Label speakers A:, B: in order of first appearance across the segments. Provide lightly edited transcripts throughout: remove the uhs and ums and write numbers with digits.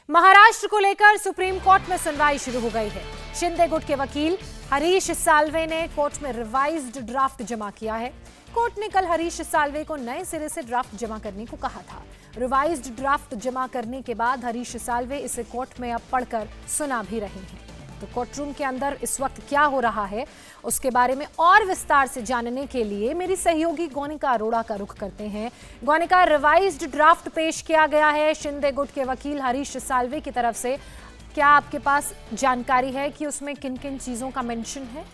A: महाराष्ट्र को लेकर supreme court में सुनवाई शुरू हो गई है। शिंदे गुट के वकील हरीश साल्वे ने कोर्ट में रिवाइज्ड ड्राफ्ट जमा किया है। कोर्ट ने कल हरीश साल्वे को नए सिरे से ड्राफ्ट जमा करने को कहा था। रिवाइज्ड ड्राफ्ट जमा करने के बाद हरीश साल्वे इसे कोर्ट में अब पढ़कर सुना भी रहे हैं। तो कोर्टरूम के अंदर इस वक्त क्या हो रहा है, उसके बारे में और विस्तार से जानने के लिए मेरी सहयोगी गोनिका अरोड़ा का रुख करते हैं। गोनिका, रिवाइज्ड ड्राफ्ट पेश किया गया है शिंदे गुट के वकील हरीश साल्वे की तरफ से। क्या आपके पास जानकारी है कि उसमें किन किन चीजों का मेंशन है?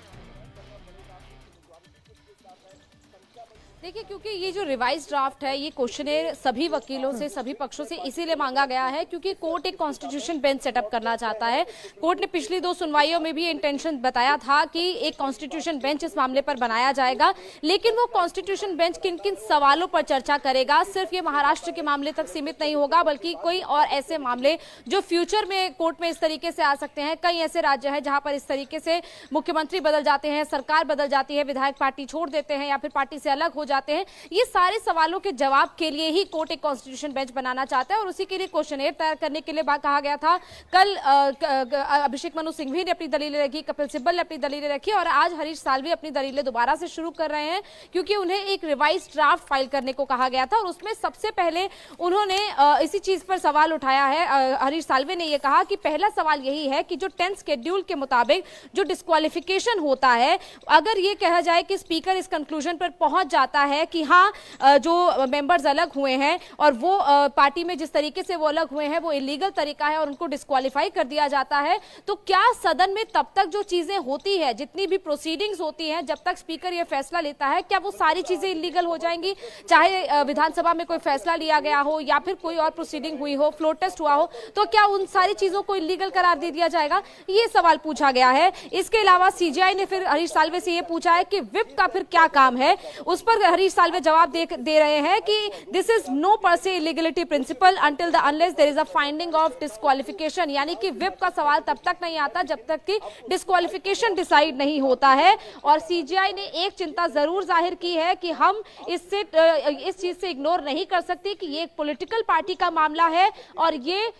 B: देखिए, क्योंकि ये जो रिवाइज ड्राफ्ट है, ये क्वेश्चनेयर सभी वकीलों से, सभी पक्षों से इसीलिए मांगा गया है क्योंकि कोर्ट एक कॉन्स्टिट्यूशन बेंच सेटअप करना चाहता है। कोर्ट ने पिछली 2 सुनवाइयों में भी इंटेंशन बताया था कि एक कॉन्स्टिट्यूशन बेंच इस मामले पर बनाया जाएगा, लेकिन वो कॉन्स्टिट्यूशन बेंच किन किन सवालों पर चर्चा करेगा, सिर्फ ये महाराष्ट्र के मामले तक सीमित नहीं होगा, बल्कि कोई और ऐसे मामले जो फ्यूचर में कोर्ट में इस तरीके से आ सकते हैं। कई ऐसे राज्य हैं जहां पर इस तरीके से मुख्यमंत्री बदल जाते हैं, सरकार बदल जाती है, विधायक पार्टी छोड़ देते हैं या फिर पार्टी से अलग हो जाते हैं। ये सारे सवालों के जवाब के लिए ही कोर्ट एक कॉन्स्टिट्यूशन बेंच बनाना चाहता है और उसी के लिए क्वेश्चनेयर तैयार करने के लिए कहा गया था। कल अभिषेक मनु सिंघवी ने अपनी दलीलें रखी, कपिल सिब्बल ने अपनी दलीलें रखी और आज हरीश साल्वे अपनी दलीलें दोबारा से शुरू कर रहे हैं क्योंकि उन्हें एक रिवाइज ड्राफ्ट फाइल करने को कहा गया था और उसमें सबसे पहले उन्होंने इसी चीज पर सवाल उठाया है। हरीश साल्वे ने यह कहा कि पहला सवाल यही है कि जो 10 शेड्यूल के मुताबिक जो डिस्क्वालिफिकेशन होता है, अगर ये कहा जाए कि स्पीकर इस कंक्लूजन पर पहुंच जाता है कि हाँ, जो मेंबर्स अलग हुए हैं और वो पार्टी में जिस तरीके से वो अलग हुए हैं वो इलीगल तरीका है और उनको डिस्क्वालीफाई कर दिया जाता है, तो क्या सदन में तब तक जो चीजें होती है, जितनी भी प्रोसीडिंग्स होती हैं, जब तक स्पीकर ये फैसला लेता है, क्या वो सारी चीजें इलीगल हो जाएंगी? चाहे विधानसभा में कोई फैसला लिया गया हो या फिर कोई और प्रोसीडिंग हुई हो, फ्लोर टेस्ट हुआ हो, तो क्या उन सारी चीजों को इलीगल करार दे दिया जाएगा? ये सवाल पूछा गया है। इसके अलावा सीजेआई ने फिर हरीश साल्वे से ये पूछा है कि व्हिप का फिर क्या काम है। उस पर हरीश साल्वे जवाब दे रहे हैं कि this is no per se illegality principle until the unless there is a finding of disqualification, यानी कि व्हिप का सवाल तब तक नहीं आता जब तक कि डिस्क्वालिफिकेशन डिसाइड नहीं होता है। और सीजेआई ने एक चिंता जरूर जाहिर की है कि हम इस चीज से इग्नोर नहीं कर सकते कि ये एक पॉलिटिकल पार्टी का मामला है और ये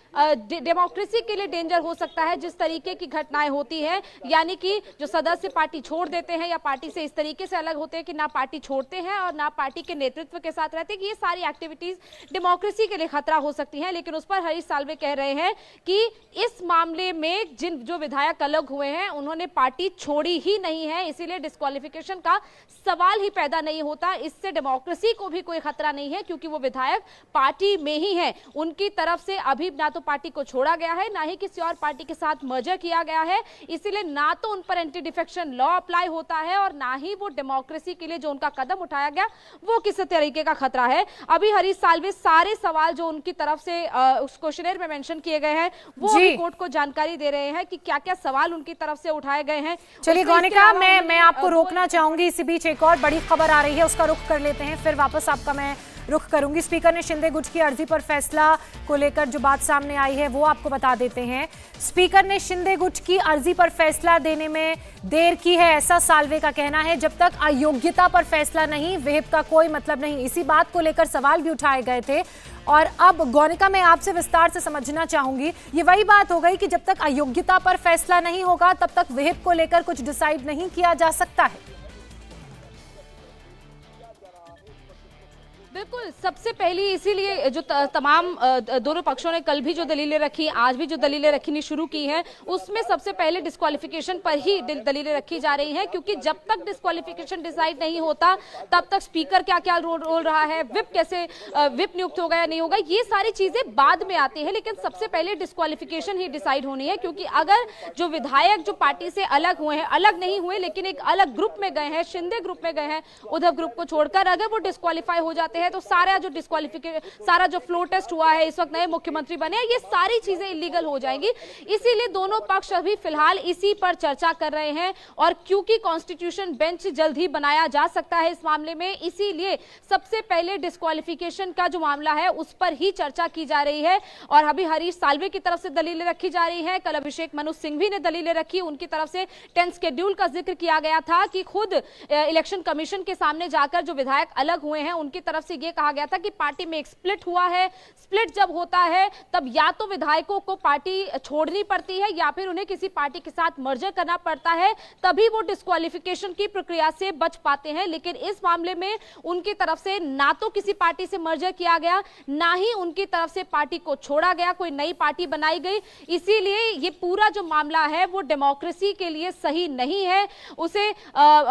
B: डेमोक्रेसी के लिए डेंजर हो सकता है जिस तरीके की घटनाएं होती है, यानी कि जो सदस्य पार्टी छोड़ देते हैं या पार्टी से इस तरीके से अलग होते हैं कि ना पार्टी छोड़ते हैं और ना पार्टी के नेतृत्व के साथ रहते हैं, कि ये सारी एक्टिविटीज डेमोक्रेसी के लिए खतरा हो सकती हैं। लेकिन उस पर हरीश साल्वे कह रहे हैं कि इस मामले में जो विधायक अलग हुए हैं उन्होंने पार्टी छोड़ी ही नहीं है, इसीलिए डिस्क्वालिफिकेशन का सवाल ही पैदा नहीं होता। इससे डेमोक्रेसी को भी कोई खतरा नहीं है क्योंकि वो विधायक पार्टी में ही है। उनकी तरफ से अभी ना तो पार्टी को छोड़ा गया है, ना ही किसी और पार्टी के साथ मर्जर किया गया है, इसीलिए ना तो उन पर एंटी डिफेक्शन लॉ अप्लाई होता है और ना ही वो डेमोक्रेसी के लिए जो उनका कदम उठाया गया वो किसी तरीके का खतरा है। अभी हरीश साल्वे सारे सवाल जो उनकी तरफ से उस क्वेश्चनेयर में मेंशन किए गए हैं वो अभी कोर्ट को जानकारी दे रहे हैं कि क्या-क्या सवाल उनकी तरफ से उठाए गए हैं।
A: चलिए गोनिका, मैं आपको रोकना चाहूंगी। इसी बीच एक और बड़ी खबर आ रही है, उसका रुख कर लेते हैं, फिर वापस आपका मैं रुख करूंगी। स्पीकर ने शिंदे गुट की अर्जी पर फैसला को लेकर जो बात सामने आई है वो आपको बता देते हैं। स्पीकर ने शिंदे गुट की अर्जी पर फैसला देने में देर की है, ऐसा साल्वे का कहना है। जब तक अयोग्यता पर फैसला नहीं, व्हिप का कोई मतलब नहीं। इसी बात को लेकर सवाल भी उठाए गए थे और अब गोनिका, मैं आपसे विस्तार से समझना चाहूंगी, ये वही बात हो गई कि जब तक अयोग्यता पर फैसला नहीं होगा तब तक व्हिप को लेकर कुछ डिसाइड नहीं किया जा सकता है।
B: बिल्कुल, सबसे पहली इसीलिए जो तमाम दोनों पक्षों ने कल भी जो दलीलें रखी, आज भी जो दलीलें रखनी शुरू की हैं, उसमें सबसे पहले डिस्क्वालिफिकेशन पर ही दलीलें रखी जा रही हैं क्योंकि जब तक डिस्क्वालिफिकेशन डिसाइड नहीं होता तब तक स्पीकर क्या रोल रहा है, व्हिप नियुक्त होगा या नहीं होगा, ये सारी चीजें बाद में आती है। लेकिन सबसे पहले डिस्क्वालिफिकेशन ही डिसाइड होनी है क्योंकि अगर जो विधायक जो पार्टी से अलग हुए हैं, अलग नहीं हुए लेकिन एक अलग ग्रुप में गए हैं, शिंदे ग्रुप में गए हैं, उद्धव ग्रुप को छोड़कर, अगर वो डिस्क्वालीफाई हो जाते हैं तो सारा जो सारा जो फ्लोर टेस्ट हुआ है, इस वक्त नए मुख्यमंत्री बने, ये सारी चीजें इलीगल हो जाएंगी। इसीलिए दोनों पक्ष अभी फिलहाल इसी पर चर्चा कर रहे हैं और क्योंकि कॉन्स्टिट्यूशन बेंच जल्द ही बनाया जा सकता है इस मामले में, इसीलिए सबसे पहले डिस्क्वालिफिकेशन का जो मामला है उस पर ही चर्चा की जा रही है। और अभी हरीश साल्वे की तरफ से दलीलें रखी जा रही है, कल अभिषेक मनु सिंघवी ने दलीलें रखी, उनकी तरफ से 10 शेड्यूल का जिक्र किया गया था कि खुद इलेक्शन कमीशन के सामने जाकर जो विधायक अलग हुए हैं उनकी तरफ से ये कहा गया था कि पार्टी में एक स्प्लिट हुआ है, स्प्लिट जब होता है तब या तो विधायकों को पार्टी छोड़नी पड़ती है या फिर उन्हें किसी पार्टी के साथ मर्जर करना पड़ता है, तभी वो डिस्क्वालिफिकेशन की प्रक्रिया से बच पाते हैं। लेकिन इस मामले में उनकी तरफ से ना तो किसी पार्टी से मर्जर किया गया, ना ही उनकी तरफ से पार्टी को छोड़ा गया, कोई नई पार्टी बनाई गई। इसीलिए ये पूरा जो मामला है वो डेमोक्रेसी के लिए सही नहीं है। उसे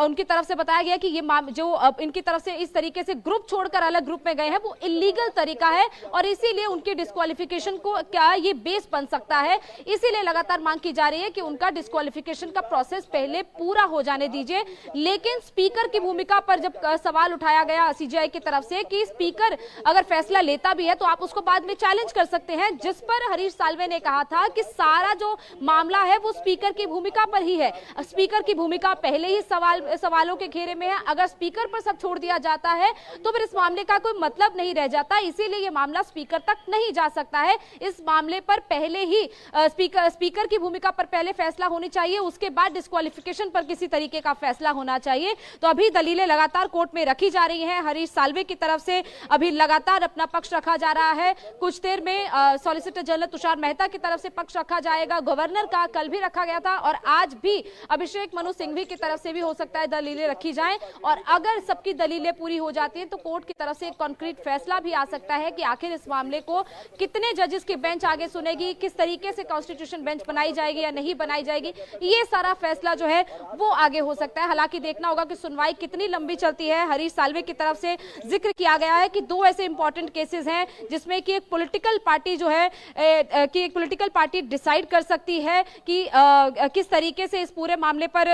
B: उनकी तरफ से बताया गया कि ये जो इनकी तरफ से इस तरीके से ग्रुप छोड़कर अलग ग्रुप में गए हैं वो इलीगल तरीका है और इसीलिए उनकी डिस्क्वालिफिकेशन को क्या ये बेस बन सकता है। इसीलिए लगातार मांग की जा रही है कि उनका डिस्क्वालिफिकेशन का प्रोसेस पहले पूरा हो जाने दीजिए। लेकिन स्पीकर की भूमिका पर जब सवाल उठाया गया सीजेआई की तरफ से कि स्पीकर अगर फैसला लेता भी है तो आप उसको बाद में चैलेंज कर सकते हैं, जिस पर हरीश साल्वे ने कहा था कि सारा जो मामला है वो स्पीकर की भूमिका पर ही है। स्पीकर की भूमिका पहले ही सवालों के घेरे में है। अगर स्पीकर पर सब छोड़ दिया जाता है तो फिर इस मामले का कोई मतलब नहीं रह जाता। इसीलिए यह मामला स्पीकर तक नहीं जा सकता है। इस मामले पर पहले ही स्पीकर की भूमिका पर पहले फैसला होनी चाहिए, उसके बाद डिस्क्वालिफिकेशन पर किसी तरीके का फैसला होना चाहिए। तो अभी दलीलें लगातार कोर्ट में रखी जा रही हैं। हरीश साल्वे की तरफ से अभी लगातार अपना पक्ष रखा जा रहा है। कुछ देर में सॉलिसिटर जनरल तुषार मेहता की तरफ से पक्ष रखा जाएगा, गवर्नर का कल भी रखा गया था और आज भी अभिषेक मनु सिंघवी की तरफ से भी हो सकता है दलीलें रखी जाएं। और अगर सबकी दलीलें पूरी हो जाती हैं तो कोर्ट की तरफ से एक कॉन्क्रीट फैसला भी आ सकता है कि आखिर इस मामले को कितने जजेस की बेंच आगे सुनेगी, किस तरीके से कॉन्स्टिट्यूशन बेंच बनाई जाएगी या नहीं बनाई जाएगी, ये सारा फैसला जो है वो आगे हो सकता है। हालांकि देखना होगा कि सुनवाई कितनी लंबी चलती है। हरीश साल्वे की तरफ से जिक्र किया गया है कि दो ऐसे इंपॉर्टेंट केसेस हैं जिसमें कि एक पॉलिटिकल पार्टी जो है कि एक पॉलिटिकल पार्टी डिसाइड कर सकती है कि किस तरीके से इस पूरे मामले पर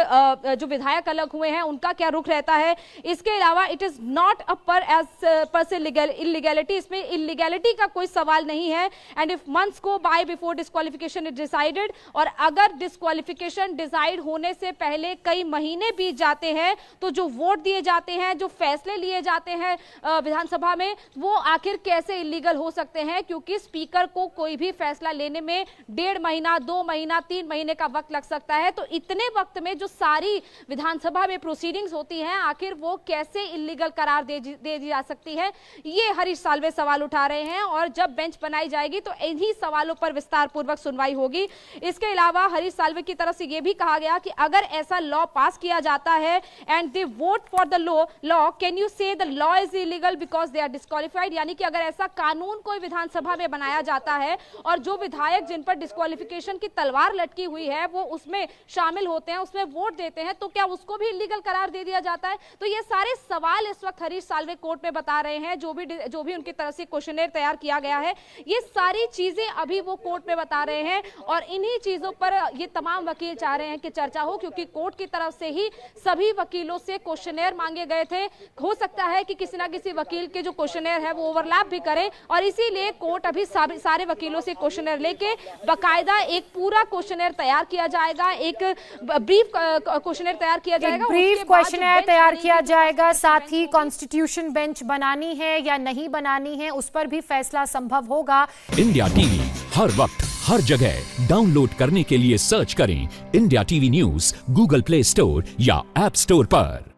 B: जो विधायक अलग हुए हैं उनका क्या रुख रहता है। इसके अलावा इट इज नॉट अ पर से इलीगैलिटी, इसमें इलीगैलिटी का कोई सवाल नहीं है। And if months go by before disqualification is decided, और अगर डिस्क्वालिफिकेशन डिसाइड होने से पहले कई महीने बीत जाते हैं तो जो वोट दिए जाते हैं, जो फैसले लिए जाते हैं विधानसभा में, वो आखिर कैसे इलीगल हो सकते हैं, क्योंकि स्पीकर को कोई भी फैसला लेने में 1.5 महीना, 2 महीना, 3 महीने का वक्त लग सकता है। तो इतने वक्त में जो सारी विधानसभा में प्रोसीडिंग्स होती हैं आखिर वो कैसे इलीगल करार दे दी जा सकती है, ये हरीश साल्वे सवाल उठा रहे हैं। और जब बेंच बनाई जाएगी तो इन्हीं सवालों पर विस्तार पूर्वक सुनवाई होगी। इसके अलावा हरीश साल्वे की तरफ से यह भी कहा गया कि अगर ऐसा लॉ पास किया जाता है and they vote for the law, can you say the law is illegal because they are disqualified. यानी कि अगर ऐसा कानून कोई विधानसभा में बनाया जाता है और जो विधायक जिन पर डिस्क्वालिफिकेशन की तलवार लटकी हुई है वो उसमें शामिल होते हैं, उसमें वोट देते हैं, तो क्या उसको भी इलीगल करार दे दिया जाता है। तो ये सारे सवाल इस वक्त हरीश साल्वे कोर्ट में बता रहे हैं। जो भी उनकी तरफ से क्वेश्चनेयर तैयार किया गया है, ये सारी चीजें अभी वो कोर्ट में बता रहे हैं और इन्हीं चीजों पर ये तमाम वकील चाह रहे हैं कि चर्चा हो, क्योंकि कोर्ट की तरफ से ही सभी वकीलों से क्वेश्चनेयर मांगे गए थे। हो सकता है कि किसी ना किसी वकील के जो क्वेश्चनेयर है वो ओवरलैप भी करें और इसीलिए कोर्ट अभी सारे वकीलों से क्वेश्चनेयर लेके बाकायदा एक पूरा क्वेश्चनेयर तैयार किया जाएगा, एक ब्रीफ क्वेश्चनेयर तैयार किया जाएगा,
A: ब्रीफ क्वेश्चनेयर तैयार किया जाएगा। साथ ही कॉन्स्टिट्यूशन बेंच बनानी है या नहीं बनानी है उस पर भी फैसला संभव होगा।
C: इंडिया टीवी हर वक्त हर जगह डाउनलोड करने के लिए सर्च करें India TV news Google play store या ऐप स्टोर पर।